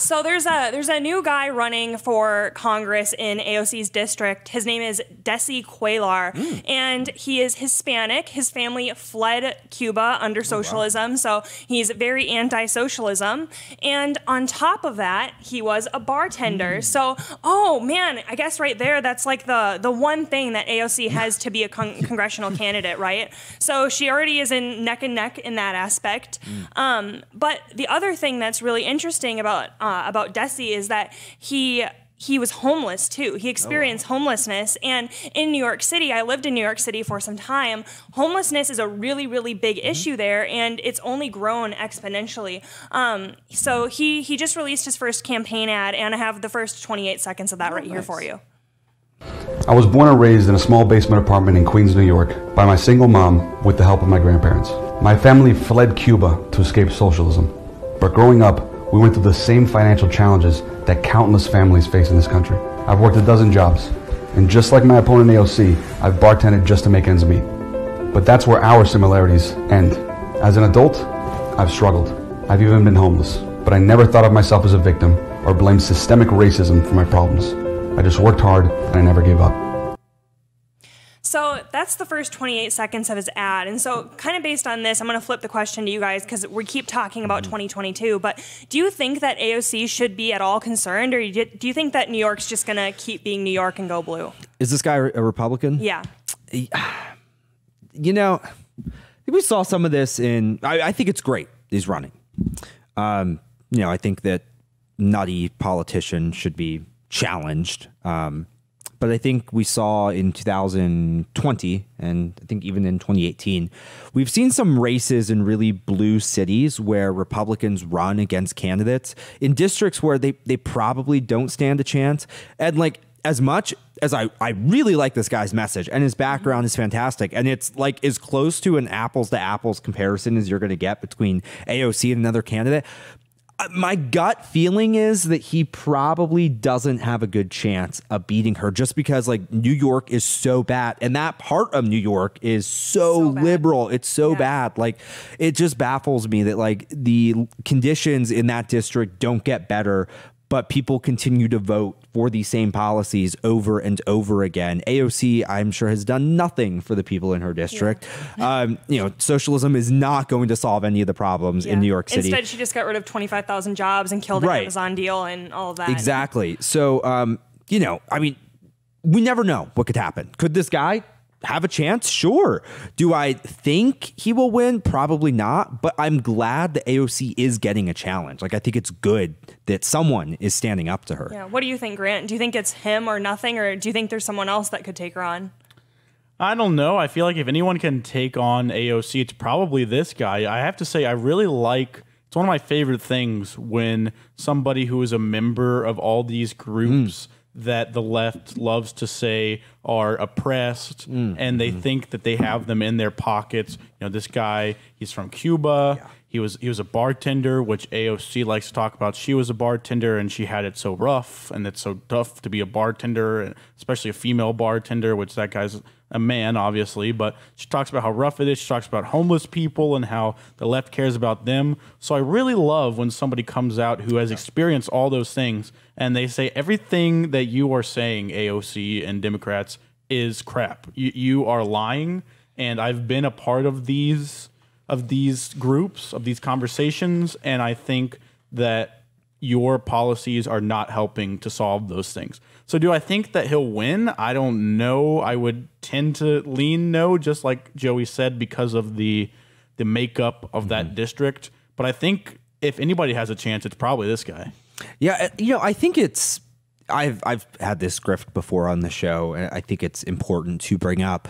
So there's a new guy running for Congress in AOC's district. His name is Desi Cuellar, and he is Hispanic. His family fled Cuba under socialism, so he's very anti-socialism. And on top of that, he was a bartender. So, oh man, I guess right there, that's like the one thing that AOC has to be a congressional candidate, right? So she already is in neck and neck in that aspect. But the other thing that's really interesting about Desi is that he was homeless too. He experienced homelessness, and in New York City, I lived in New York City for some time. Homelessness is a really, really big issue there, and it's only grown exponentially. So he just released his first campaign ad, and I have the first 28 seconds of that here for you. I was born and raised in a small basement apartment in Queens, New York, by my single mom with the help of my grandparents. My family fled Cuba to escape socialism, but growing up, we went through the same financial challenges that countless families face in this country. I've worked a dozen jobs, and just like my opponent AOC, I've bartended just to make ends meet. But that's where our similarities end. As an adult, I've struggled. I've even been homeless, but I never thought of myself as a victim or blamed systemic racism for my problems. I just worked hard and I never gave up. So that's the first 28 seconds of his ad. And so kind of based on this, I'm going to flip the question to you guys because we keep talking about 2022. But do you think that AOC should be at all concerned, or do you think that New York's just going to keep being New York and go blue? Is this guy a Republican? Yeah. You know, we saw some of this in, I think it's great he's running. You know, I think that nutty politicians should be challenged. But I think we saw in 2020, and I think even in 2018, we've seen some races in really blue cities where Republicans run against candidates in districts where they probably don't stand a chance. And like, as much as I really like this guy's message, and his background is fantastic, and it's like as close to an apples to apples comparison as you're going to get between AOC and another candidate, my gut feeling is that he probably doesn't have a good chance of beating her, just because like New York is so bad, and that part of New York is so liberal. It's so bad. Like, it just baffles me that like the conditions in that district don't get better, but people continue to vote for these same policies over and over again. AOC, I'm sure, has done nothing for the people in her district. You know, socialism is not going to solve any of the problems in New York City. Instead, she just got rid of 25,000 jobs and killed an Amazon deal and all of that. Exactly. So, you know, I mean, we never know what could happen. Could this guy have a chance? Sure. Do I think he will win? Probably not. But I'm glad that AOC is getting a challenge. Like, I think it's good that someone is standing up to her. Yeah. What do you think, Grant? Do you think it's him or nothing? Or do you think there's someone else that could take her on? I don't know. I feel like if anyone can take on AOC, it's probably this guy. I have to say, I really like, it's one of my favorite things when somebody who is a member of all these groups that the left loves to say are oppressed, and they think that they have them in their pockets. You know, this guy, he's from Cuba. He was a bartender, which AOC likes to talk about. She was a bartender, and she had it so rough, and it's so tough to be a bartender, especially a female bartender, which that guy's a man, obviously. But she talks about how rough it is. She talks about homeless people and how the left cares about them. So I really love when somebody comes out who has experienced all those things, and they say everything that you are saying, AOC and Democrats, is crap. You are lying, and I've been a part of these groups, of these conversations, and I think that your policies are not helping to solve those things. So do I think that he'll win? I don't know. I would tend to lean no, just like Joey said, because of the makeup of that district. But I think if anybody has a chance, it's probably this guy. Yeah, you know, I think it's, I've had this grift before on the show, and I think it's important to bring up.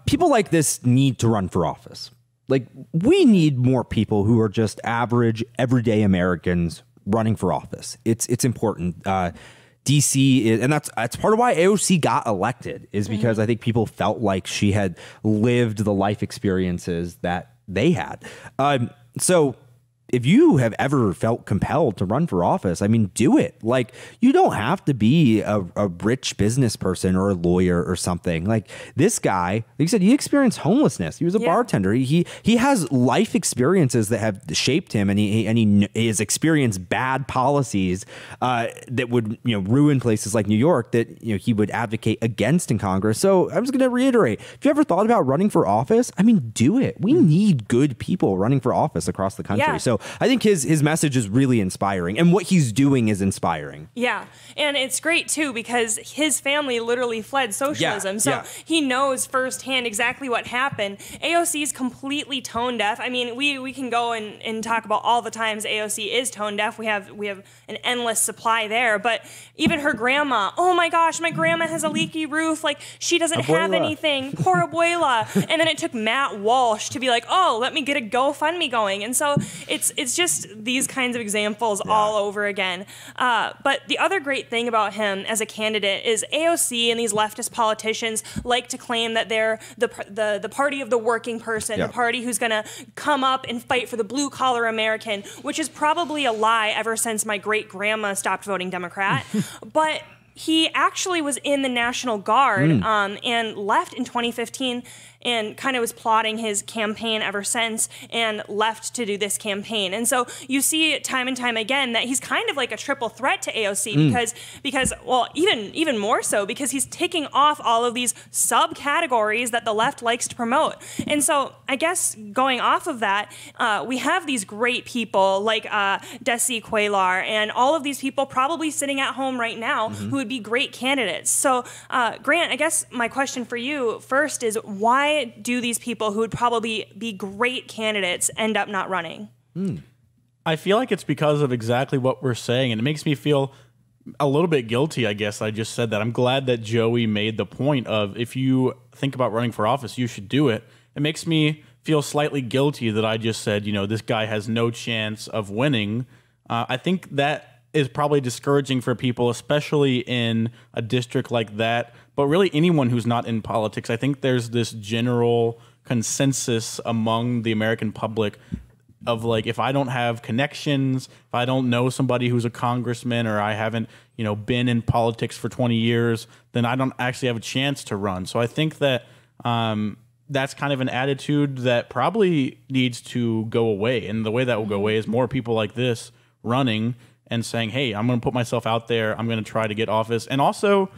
People like this need to run for office. Like, we need more people who are just average, everyday Americans running for office. It's important. DC is, and that's part of why AOC got elected, is because I think people felt like she had lived the life experiences that they had. So if you have ever felt compelled to run for office, I mean, do it. Like, you don't have to be a rich business person or a lawyer or something. Like, this guy, like you said, he experienced homelessness. He was a bartender. He has life experiences that have shaped him, and he has experienced bad policies that would, you know, ruin places like New York that, you know, he would advocate against in Congress. So I'm just going to reiterate, if you ever thought about running for office, I mean, do it. We need good people running for office across the country. Yeah. So I think his message is really inspiring, and what he's doing is inspiring. Yeah, and it's great too because his family literally fled socialism, so he knows firsthand exactly what happened. AOC is completely tone deaf. I mean, we can go and talk about all the times AOC is tone deaf. We have an endless supply there, but even her grandma, oh my gosh, my grandma has a leaky roof. Like, she doesn't have anything. Poor abuela. And then it took Matt Walsh to be like, oh, let me get a GoFundMe going. And so it's just these kinds of examples all over again. But the other great thing about him as a candidate is AOC and these leftist politicians like to claim that they're the party of the working person, the party who's going to come up and fight for the blue collar American, which is probably a lie ever since my great grandma stopped voting Democrat. But he actually was in the National Guard and left in 2015 and kind of was plotting his campaign ever since and left to do this campaign. And so you see time and time again that he's kind of like a triple threat to AOC because well, even more so because he's ticking off all of these subcategories that the left likes to promote. And so I guess going off of that, we have these great people like Desi Cuellar and all of these people probably sitting at home right now who would be great candidates. So Grant, I guess my question for you first is, why do these people who would probably be great candidates end up not running? I feel like it's because of exactly what we're saying, and it makes me feel a little bit guilty, I guess. I just said that. I'm glad that Joey made the point of, if you think about running for office, you should do it. It makes me feel slightly guilty that I just said, you know, this guy has no chance of winning. I think that is probably discouraging for people, especially in a district like that, but really anyone who's not in politics. I think there's this general consensus among the American public of, like, if I don't have connections, if I don't know somebody who's a congressman, or I haven't, you know, been in politics for 20 years, then I don't actually have a chance to run. So I think that that's kind of an attitude that probably needs to go away. And the way that will go away is more people like this running and saying, hey, I'm going to put myself out there. I'm going to try to get office. And also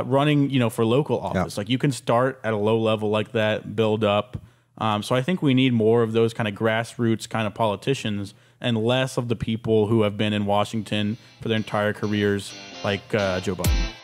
running, you know, for local office. Like, you can start at a low level like that, build up. So I think we need more of those kind of grassroots kind of politicians and less of the people who have been in Washington for their entire careers, like Joe Biden.